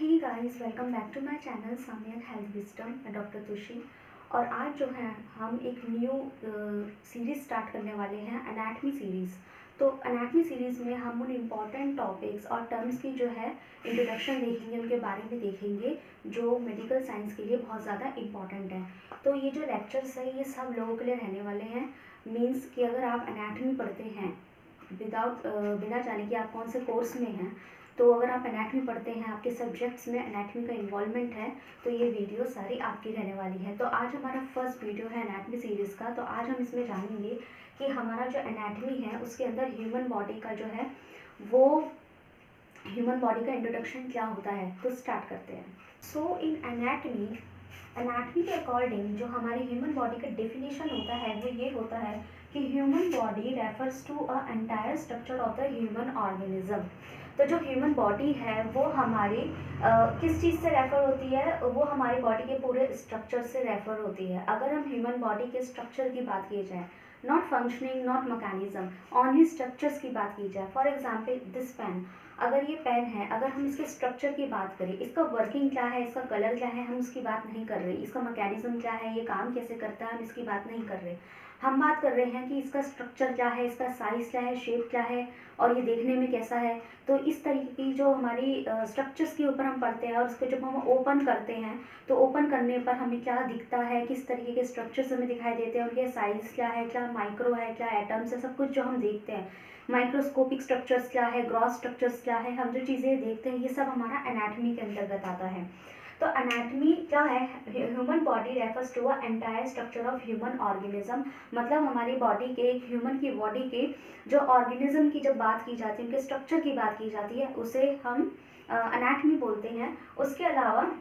Hey guys, welcome back to my channel Samiya health wisdom. मैं doctor Tushi और आज जो है हम एक न्यू सीरीज़ स्टार्ट करने वाले हैं, एनाटमी सीरीज़। तो एनाटमी सीरीज़ में हम उन इम्पॉर्टेंट टॉपिक्स और टर्म्स की जो है इंट्रोडक्शन देखेंगे, उनके बारे में देखेंगे जो मेडिकल साइंस के लिए बहुत ज़्यादा इम्पॉर्टेंट है। तो ये जो लेक्चर्स है ये सब लोगों के लिए रहने वाले हैं। मीन्स कि अगर आप एनाटमी पढ़ते हैं बिना जाने कि आप कौन से कोर्स में हैं, तो अगर आप एनाटमी पढ़ते हैं, आपके सब्जेक्ट्स में एनाटमी का इन्वॉल्वमेंट है, तो ये वीडियो सारी आपकी रहने वाली है। तो आज हमारा फर्स्ट वीडियो है एनाटमी सीरीज़ का। तो आज हम इसमें जानेंगे कि हमारा जो एनाटमी है उसके अंदर ह्यूमन बॉडी का जो है वो ह्यूमन बॉडी का इंट्रोडक्शन क्या होता है। तो स्टार्ट करते हैं। सो इन एनाटमी के अकॉर्डिंग जो हमारी ह्यूमन बॉडी का डेफिनेशन होता है वो ये होता है कि human body refers to a entire structure of the human organism. तो जो ह्यूमन बॉडी है वो हमारी किस चीज़ से रेफ़र होती है, वो हमारी बॉडी के पूरे स्ट्रक्चर से रेफ़र होती है। अगर हम ह्यूमन बॉडी के स्ट्रक्चर की बात की जाए, not functioning, not mechanism, only structures की बात की जाए। फॉर एग्जांपल दिस पेन, अगर ये पेन है, अगर हम इसके स्ट्रक्चर की बात करें, इसका वर्किंग क्या है, इसका कलर क्या है, हम उसकी बात नहीं कर रहे। इसका मैकेनिज्म क्या है, ये काम कैसे करता है, हम इसकी बात नहीं कर रहे। हम बात कर रहे हैं कि इसका स्ट्रक्चर क्या है, इसका साइज़ क्या है, शेप क्या है और ये देखने में कैसा है। तो इस तरीके की जो हमारी स्ट्रक्चर्स के ऊपर हम पढ़ते हैं और उसको जब हम ओपन करते हैं तो ओपन करने पर हमें क्या दिखता है, किस तरीके के स्ट्रक्चर्स हमें दिखाई देते हैं, उनके साइज़ क्या है, क्या माइक्रो है, क्या एटम्स है, सब कुछ जो हम देखते हैं। माइक्रोस्कोपिक स्ट्रक्चर्स क्या है, ग्रॉस स्ट्रक्चर्स क्या है, हम जो चीज़ें देखते हैं ये सब हमारा एनाटमी के अंतर्गत आता है। तो एनाटमी क्या है, human body refers to a entire structure of human organism. मतलब हमारी बॉडी के, ह्यूमन की बॉडी के जो ऑर्गेनिज्म की जब बात की जाती है, उनके स्ट्रक्चर की बात की जाती है, उसे हम एनाटमी बोलते हैं। उसके अलावा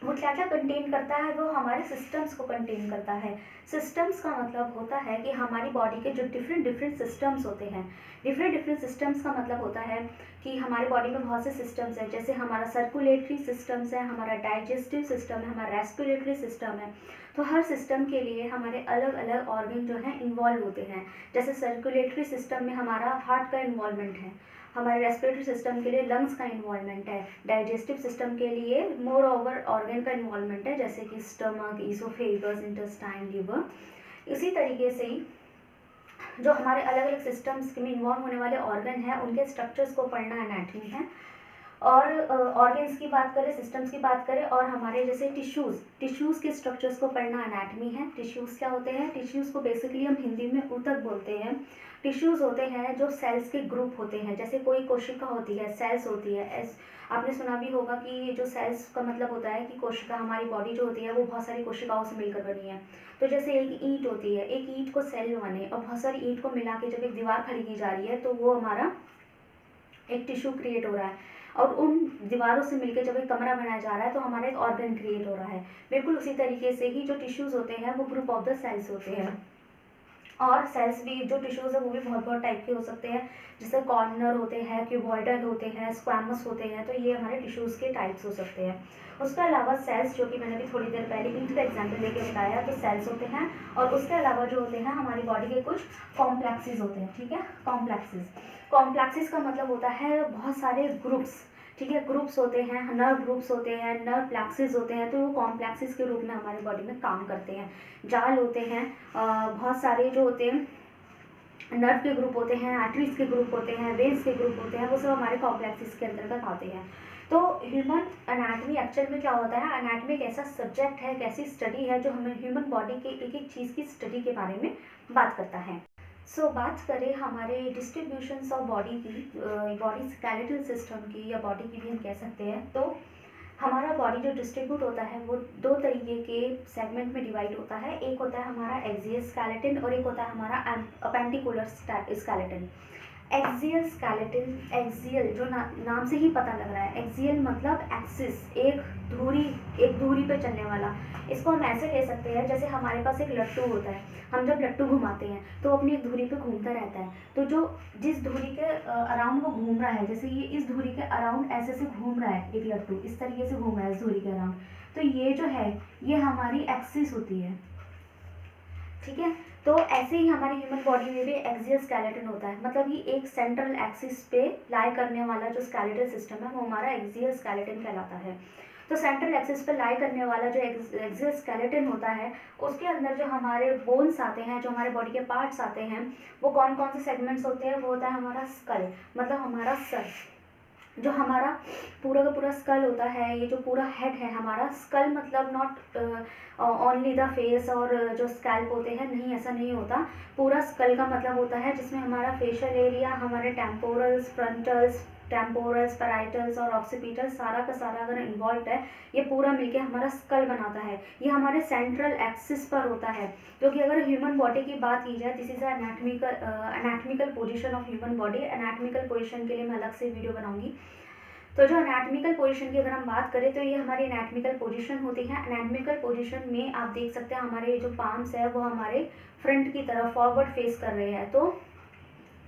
वो क्या क्या कंटेन करता है, वो हमारे सिस्टम्स को कंटेन करता है। सिस्टम्स का मतलब होता है कि हमारी बॉडी के जो डिफरेंट सिस्टम्स होते हैं, डिफरेंट सिस्टम्स का मतलब होता है कि हमारी बॉडी में बहुत से सिस्टम्स हैं। जैसे हमारा सर्कुलेटरी सिस्टम्स है, हमारा डाइजेस्टिव सिस्टम है, हमारा रेस्पिरेटरी सिस्टम है। तो हर सिस्टम के लिए हमारे अलग अलग ऑर्गन जो हैं इन्वॉल्व होते हैं। जैसे सर्कुलेटरी सिस्टम में हमारा हार्ट का इन्वॉल्वमेंट है, हमारे रेस्पिरेटरी सिस्टम के लिए लंग्स का इन्वॉल्वमेंट है, डाइजेस्टिव सिस्टम के लिए मोर ओवर ऑर्गन का इन्वॉल्वमेंट है, जैसे कि स्टमक, ईसोफेगस, इंटेस्टाइन, लिवर। इसी तरीके से ही जो हमारे अलग अलग सिस्टम्स में इन्वॉल्व होने वाले ऑर्गन हैं उनके स्ट्रक्चर्स को पढ़ना एनाटमी है। और ऑर्गन्स की बात करें, सिस्टम्स की बात करें, और हमारे जैसे टिश्यूज़ के स्ट्रक्चर्स को पढ़ना एनाटमी है। टिश्यूज़ क्या होते हैं, टिश्यूज़ को बेसिकली हम हिंदी में ऊतक बोलते हैं। टिश्यूज़ होते हैं जो सेल्स के ग्रुप होते हैं। जैसे कोई कोशिका होती है, सेल्स होती है। आपने सुना भी होगा कि जो सेल्स का मतलब होता है कि कोशिका, हमारी बॉडी जो होती है वो बहुत सारी कोशिकाओं से मिलकर बनी है। तो जैसे एक ईंट होती है, एक ईंट को सेल बने और बहुत सारी ईंट को मिला के जब एक दीवार खड़ी की जा रही है तो वो हमारा एक टिश्यू क्रिएट हो रहा है। और उन दीवारों से मिलकर जब एक कमरा बनाया जा रहा है तो हमारा एक ऑर्गन क्रिएट हो रहा है। बिल्कुल उसी तरीके से ही जो टिश्यूज़ होते हैं वो ग्रुप ऑफ द सेल्स होते हैं। और सेल्स भी, जो टिश्यूज़ है वो भी बहुत बहुत टाइप के हो सकते हैं। जैसे कॉर्नर होते हैं, क्यूबॉइडल होते हैं, स्क्वैमस होते हैं। तो ये हमारे टिश्यूज़ के टाइप्स हो सकते हैं। उसके अलावा सेल्स, जो कि मैंने भी थोड़ी देर पहले ईंट का एग्जाम्पल लेके बताया, तो सेल्स होते हैं। और उसके अलावा जो होते हैं हमारी बॉडी के कुछ कॉम्प्लेक्सेस होते हैं। ठीक है, कॉम्प्लेक्सेस का मतलब होता है बहुत सारे ग्रुप्स। ठीक है, ग्रुप्स होते हैं, नर्व ग्रुप्स होते हैं, नर्व प्लेक्सेस होते हैं। तो वो कॉम्प्लेक्सेस के रूप में हमारी बॉडी में काम करते हैं। जाल होते हैं, बहुत सारे जो होते हैं नर्व के ग्रुप होते हैं, आर्टरीज के ग्रुप होते हैं, वेन्स के ग्रुप होते हैं, वो सब हमारे कॉम्प्लेक्सेस के अंतर्गत आते हैं। तो ह्यूमन एनाटमी एक्चुअल में क्या होता है, एनाटमी एक ऐसा सब्जेक्ट है, एक ऐसी स्टडी है जो हमें ह्यूमन बॉडी के एक एक चीज़ की स्टडी के बारे में बात करता है। बात करें हमारे डिस्ट्रीब्यूशंस ऑफ बॉडी की, बॉडी स्केलेटल सिस्टम की, या बॉडी की भी हम कह सकते हैं। तो हमारा बॉडी जो डिस्ट्रीब्यूट होता है वो दो तरीके के सेगमेंट में डिवाइड होता है। एक होता है हमारा एक्सियल स्केलेटन और एक होता है हमारा appendicular skeleton. Axial skeleton, axial जो नाम से ही पता लग रहा है, एक्सियल मतलब एक्सिस, एक धुरी पे चलने वाला। इसको हम ऐसे ले सकते हैं जैसे हमारे पास एक लट्टू होता है, हम जब लट्टू घुमाते हैं तो अपनी एक धुरी पे घूमता रहता है। तो जो जिस धुरी के अराउंड वो घूम रहा है, जैसे ये इस धुरी के अराउंड ऐसे से घूम रहा है, एक लट्टू इस तरीके से घूम रहा है इस धुरी के अराउंड, तो ये जो है ये हमारी एक्सिस होती है। ठीक है। तो ऐसे ही हमारी ह्यूमन बॉडी में भी एक्सियल स्केलेटन होता है, मतलब ये एक सेंट्रल एक्सिस पे लाई करने वाला जो स्केलेटल सिस्टम है वो हमारा एक्सियल स्केलेटन कहलाता है। तो सेंट्रल एक्सिस पे लाई करने वाला जो एक्सियल स्केलेटन होता है उसके अंदर जो हमारे बोन्स आते हैं, जो हमारे बॉडी के पार्ट्स आते हैं, वो कौन कौन से सेगमेंट्स होते हैं, वो होता है हमारा स्कल, मतलब हमारा सर, जो हमारा पूरा का पूरा स्कल होता है, ये जो पूरा हेड है हमारा, स्कल मतलब नॉट ओनली द फेस और जो स्कैल्प होते हैं, नहीं ऐसा नहीं होता। पूरा स्कल का मतलब होता है जिसमें हमारा फेशियल एरिया, हमारे टेम्पोरल्स, फ्रंटल्स, टेम्पोरल्स, पैराइटल्स और ऑक्सीपिटल सारा का सारा अगर इन्वॉल्व है, ये पूरा मिलके हमारा स्कल बनाता है। ये हमारे सेंट्रल एक्सिस पर होता है, क्योंकि अगर ह्यूमन बॉडी की बात की जाए, this is anatomical position of human body. Anatomical position के लिए मैं अलग से वीडियो बनाऊंगी। तो जो एनाटमिकल पोजीशन की अगर हम बात करें तो ये हमारी एनाटमिकल पोजीशन होती है। एनाटमिकल पोजीशन में आप देख सकते हैं हमारे जो पाम्स है वो हमारे फ्रंट की तरफ फॉरवर्ड फेस कर रहे हैं, तो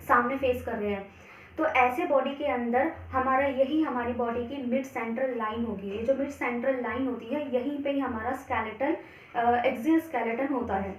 सामने फेस कर रहे हैं। तो ऐसे बॉडी के अंदर हमारा यही हमारी बॉडी की मिड सेंट्रल लाइन होगी। ये जो मिड सेंट्रल लाइन होती है यहीं पे ही हमारा स्केलेटन, एक्सियल स्केलेटन होता है।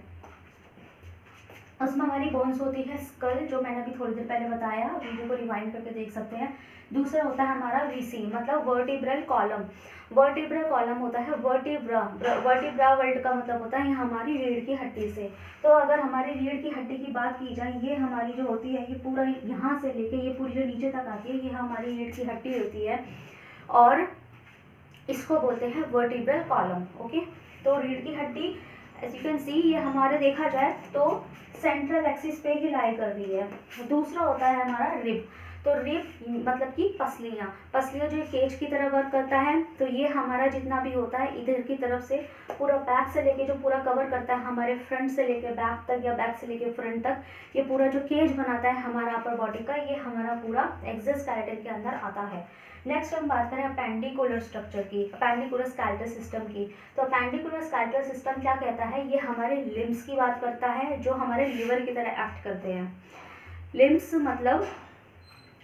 उसमें हमारी बोन्स होती है स्कल, जो मैंने अभी थोड़ी देर पहले बताया, वीडियो को रिवाइंड करके देख सकते हैं। दूसरा होता है हमारा वीसी, मतलब वर्टिब्रल कॉलम। वर्टिब्रल कॉलम होता है वर्टिब्रा, वर्टिब्रा वर्ड का मतलब होता है ये हमारी रीढ़ की हड्डी से। तो अगर हमारी रीढ़ की हड्डी की बात की जाए, ये हमारी जो होती है ये पूरा यहाँ से लेके ये पूरी जो नीचे तक आती है, ये हमारी रीढ़ की हड्डी होती है और इसको बोलते हैं वर्टिब्रल कॉलम। ओके, तो रीढ़ की हड्डी एज यू कैन सी ये हमारे देखा जाए तो सेंट्रल एक्सिस पे ही लाई कर रही है। दूसरा होता है हमारा रिब। तो रिब मतलब कि पसलियाँ, पसलियाँ जो केज की तरह वर्क करता है। तो ये हमारा जितना भी होता है इधर की तरफ से पूरा बैक से लेके जो पूरा कवर करता है हमारे फ्रंट से लेके बैक तक या बैक से लेके फ्रंट तक, ये पूरा जो केज बनाता है हमारा अपर बॉडी का, ये हमारा पूरा एक्सियल स्केलेटन के अंदर आता है। नेक्स्ट हम बात करें अपेंडिकुलर स्ट्रक्चर की, अपेंडिकुलर स्केलेटल सिस्टम की। तो अपेंडिकुलर स्केलेटल सिस्टम क्या कहता है, ये हमारे लिम्स की बात करता है जो हमारे लिवर की तरह एक्ट करते हैं। लिम्स मतलब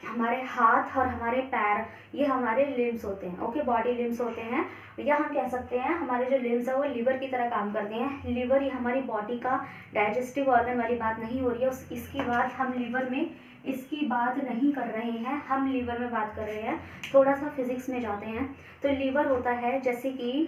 हमारे हाथ और हमारे पैर, ये हमारे लिम्स होते हैं। ओके, बॉडी लिम्स होते हैं, या हम कह सकते हैं हमारे जो लिम्स है वो लिवर की तरह काम करते हैं। लिवर ये हमारी बॉडी का डाइजेस्टिव ऑर्गन वाली बात नहीं हो रही है, इसकी बात हम लिवर में इसकी बात नहीं कर रहे हैं, हम लीवर में बात कर रहे हैं। थोड़ा सा फिजिक्स में जाते हैं। तो लीवर होता है जैसे कि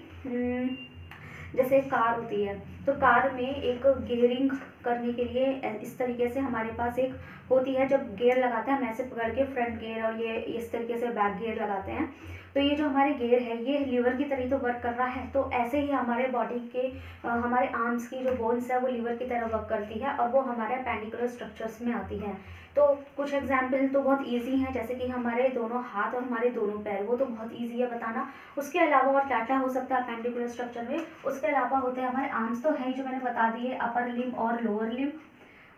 जैसे कार होती है, तो कार में एक गियरिंग करने के लिए इस तरीके से हमारे पास एक होती है, जब गियर लगाते हैं हम ऐसे पकड़ के फ्रंट गियर और ये इस तरीके से बैक गियर लगाते हैं। तो ये जो हमारे गियर है ये लीवर की तरह तो वर्क कर रहा है। तो ऐसे ही हमारे बॉडी के हमारे आर्म्स की जो बोन्स है वो लीवर की तरह वर्क करती है और वो हमारे अपेंडिकुलर स्ट्रक्चर्स में आती है। तो कुछ एग्जाम्पल तो बहुत ईजी हैं, जैसे कि हमारे दोनों हाथ और हमारे दोनों पैर, वो तो बहुत ईजी है बताना। उसके अलावा और क्या क्या हो सकता है अपेंडिकुलर स्ट्रक्चर में, उसके अलावा होते हैं हमारे आर्म्स, तो है जो मैंने बता दिए, अपर लिम और लोअर लिम,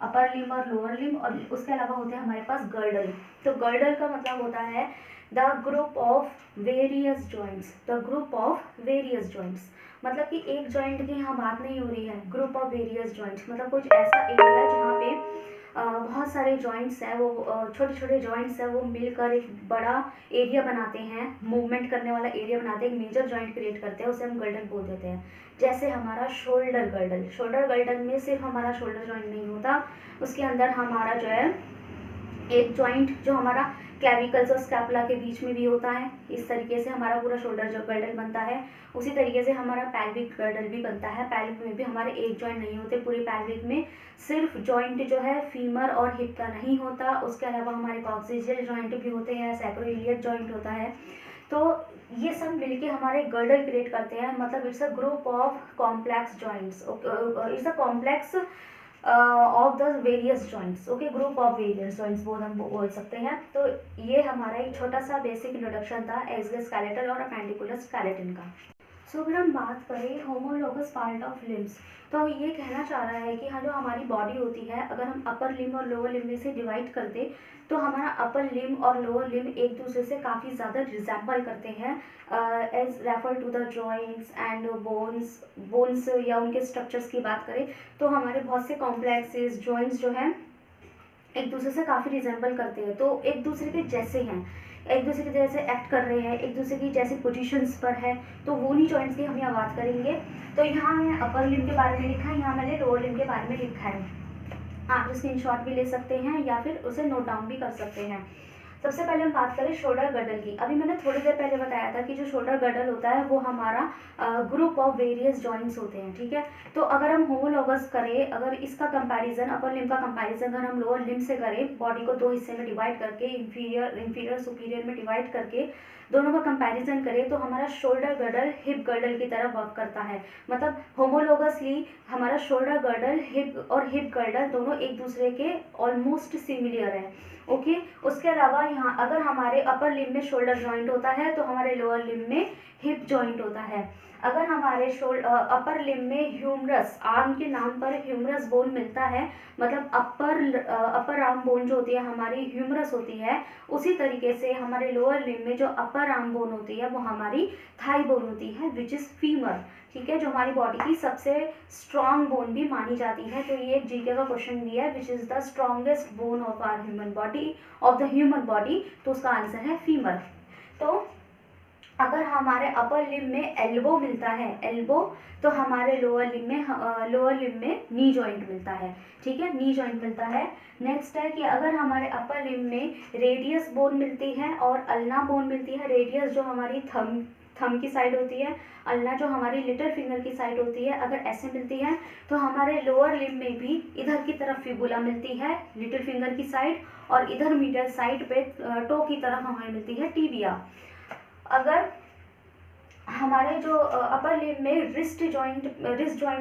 अपर लिम और लोअर लिम। और उसके अलावा होते हैं हमारे पास गर्डल। तो गर्डल का मतलब होता है the group of various joints, the group of various joints, मतलब कि एक जॉइंट की यहाँ बात नहीं हो रही है, ग्रुप ऑफ वेरियस जॉइंट्स मतलब कुछ ऐसा एरिया जहाँ पे बहुत सारे जॉइंट्स हैं, वो छोटे छोटे जॉइंट्स हैं, वो मिलकर एक बड़ा एरिया बनाते हैं, मूवमेंट करने वाला एरिया बनाते हैं, एक मेजर जॉइंट क्रिएट करते हैं, उसे हम गर्डल बोल देते हैं। जैसे हमारा शोल्डर गर्डल, शोल्डर गर्डल में सिर्फ हमारा शोल्डर जॉइंट नहीं होता, उसके अंदर हमारा जो है एक जॉइंट जो हमारा क्लेविकल्स और स्कैपुला के बीच में भी होता है। इस तरीके से हमारा पूरा शोल्डर जो गर्डल बनता है। उसी तरीके से हमारा पैल्विक गर्डल भी बनता है। पैल्विक में भी हमारे एक जॉइंट नहीं होते, पूरे पैल्विक में सिर्फ जॉइंट जो है फीमर और हिप का नहीं होता, उसके अलावा हमारे कॉक्सिजियल जॉइंट भी होते हैं, सैक्रोइलियक जॉइंट होता है। तो ये सब मिलके हमारे गर्डल क्रिएट करते हैं, मतलब it's a group of complex joints, it's a complex of the various joints. Okay, group of various joints वो हम बोल सकते हैं। तो ये हमारा एक छोटा सा बेसिक इंट्रोडक्शन था एक्सियल स्केलेटल और अपेंडिकुलर स्केलेटन का। सो अगर हम बात करें होमोलोगस पार्ट ऑफ लिम्स, तो ये कहना चाह रहा है कि हाँ जो हमारी बॉडी होती है, अगर हम अपर लिम और लोअर लिम में से डिवाइड कर दें तो हमारा अपर लिम और लोअर लिम एक दूसरे से काफ़ी ज़्यादा रिजेंबल करते हैं as refer to the joints and bones या उनके स्ट्रक्चर्स की बात करें तो हमारे बहुत से कॉम्प्लेक्सेस जॉइंट्स जो हैं एक दूसरे से काफ़ी रिजेंबल करते हैं, तो एक दूसरे के जैसे हैं। एक दूसरे की जैसे एक्ट कर रहे हैं, एक दूसरे की जैसे पोजीशंस पर है, तो वो नहीं जॉइंट्स की हम यहाँ बात करेंगे। तो यहाँ मैंने अपर लिम्ब के बारे में लिखा है, यहाँ मैंने लोअर लिम्ब के बारे में लिखा है। आप स्क्रीनशॉट भी ले सकते हैं या फिर उसे नोट डाउन भी कर सकते हैं। सबसे पहले हम बात करें शोल्डर गर्डल की। अभी मैंने थोड़ी देर पहले बताया था कि जो शोल्डर गर्डल होता है वो हमारा ग्रुप ऑफ वेरियस जॉइंट्स होते हैं, ठीक है। तो अगर हम होमोलॉगस करें, अगर इसका कंपैरिजन अपर लिम्ब का कंपैरिजन अगर हम लोअर लिम्ब से करें, बॉडी को दो हिस्से में डिवाइड करके, इंफीरियर सुपीरियर में डिवाइड करके दोनों का कंपैरिजन करें, तो हमारा शोल्डर गर्डल हिप गर्डल की तरह वर्क करता है। मतलब होमोलोगसली हमारा शोल्डर गर्डल हिप गर्डल दोनों एक दूसरे के ऑलमोस्ट सिमिलर है, ओके। उसके अलावा यहाँ अगर हमारे अपर लिम्ब में शोल्डर जॉइंट होता है तो हमारे लोअर लिम्ब में हिप जॉइंट होता है। अगर हमारे अपर लिम्ब में ह्यूमरस, आर्म के नाम पर ह्यूमरस बोन मिलता है, मतलब अपर आर्म बोन जो होती है हमारी ह्यूमरस होती है, उसी तरीके से हमारे लोअर लिम्ब में जो अपर आर्म बोन होती है वो हमारी थाई बोन होती है, विच इज़ फीमर, ठीक है, जो हमारी बॉडी की सबसे स्ट्रॉन्ग बोन भी मानी जाती है। तो ये एक जीके का क्वेश्चन भी है, which is the strongest bone of our human body, of the human body, तो उसका आंसर है फीमर। तो अगर हमारे अपर लिम्ब में एल्बो मिलता है, एल्बो, तो हमारे लोअर लिम्ब में नी जॉइंट मिलता है, ठीक है, नी जॉइंट मिलता है। नेक्स्ट है कि अगर हमारे अपर लिम्ब में रेडियस बोन मिलती है और अल्ना बोन मिलती है, रेडियस जो हमारी थंब की साइड होती है, अल्ना जो हमारी लिटिल फिंगर की साइड होती है, अगर ऐसे मिलती है तो हमारे लोअर लिम्ब में भी इधर की तरफ फिबुला मिलती है लिटिल फिंगर की साइड, और इधर मीडियल साइड पे टो की तरफ हमें मिलती है टिबिया। अगर हमारे जो अपर लिम्ब में रिस्ट जॉइंट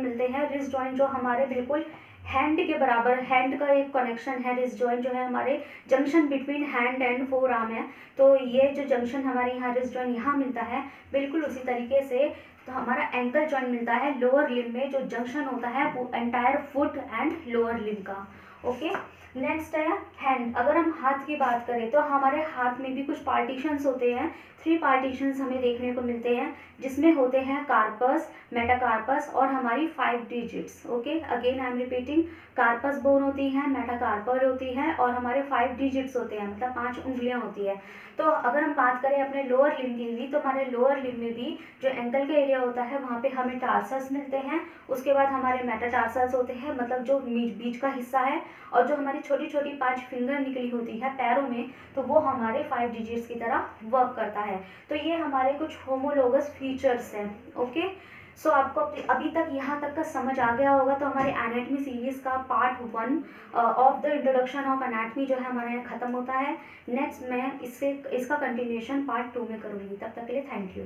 मिलते हैं, रिस्ट जॉइंट जो हमारे बिल्कुल हैंड के बराबर, हैंड का एक कनेक्शन है, रिस्ट जॉइंट जो है हमारे junction between hand and four arm है, तो ये जो जंक्शन हमारे यहाँ रिस्ट जॉइंट यहाँ मिलता है, बिल्कुल उसी तरीके से तो हमारा एंकल जॉइंट मिलता है लोअर लिम्ब में, जो जंक्शन होता है वो entire foot and lower limb का, ओके। नेक्स्ट है हैंड। अगर हम हाथ की बात करें तो हमारे हाथ में भी कुछ पार्टीशंस होते हैं, 3 पार्टीशंस हमें देखने को मिलते हैं, जिसमें होते हैं कार्पस, मेटाकार्पस और हमारी 5 digits, okay. Again I am repeating, carpus bone होती है, मेटाकार्पल होती है और हमारे 5 डिजिट्स होते हैं, मतलब 5 उंगलियां होती है। तो अगर हम बात करें अपने लोअर लिम्ब की भी, तो हमारे लोअर लिम्ब में भी जो एंकल का एरिया होता है वहाँ पे हमें टार्सस मिलते हैं, उसके बाद हमारे मेटाटार्सस होते हैं, मतलब जो बीच का हिस्सा है, और जो हमारी छोटी छोटी 5 फिंगर निकली होती है पैरों में, तो वो हमारे 5 डिजिट्स की तरह वर्क करता है। तो ये हमारे कुछ होमोलोगस फीचर्स हैं, ओके। सो आपको अभी तक यहाँ तक का समझ आ गया होगा। तो हमारे एनाटमी सीरीज का part 1 of the introduction of anatomy जो है हमारे यहाँ खत्म होता है। नेक्स्ट मैं इसका कंटिन्यूएशन पार्ट 2 में करूँगी। तब तक के लिए थैंक यू।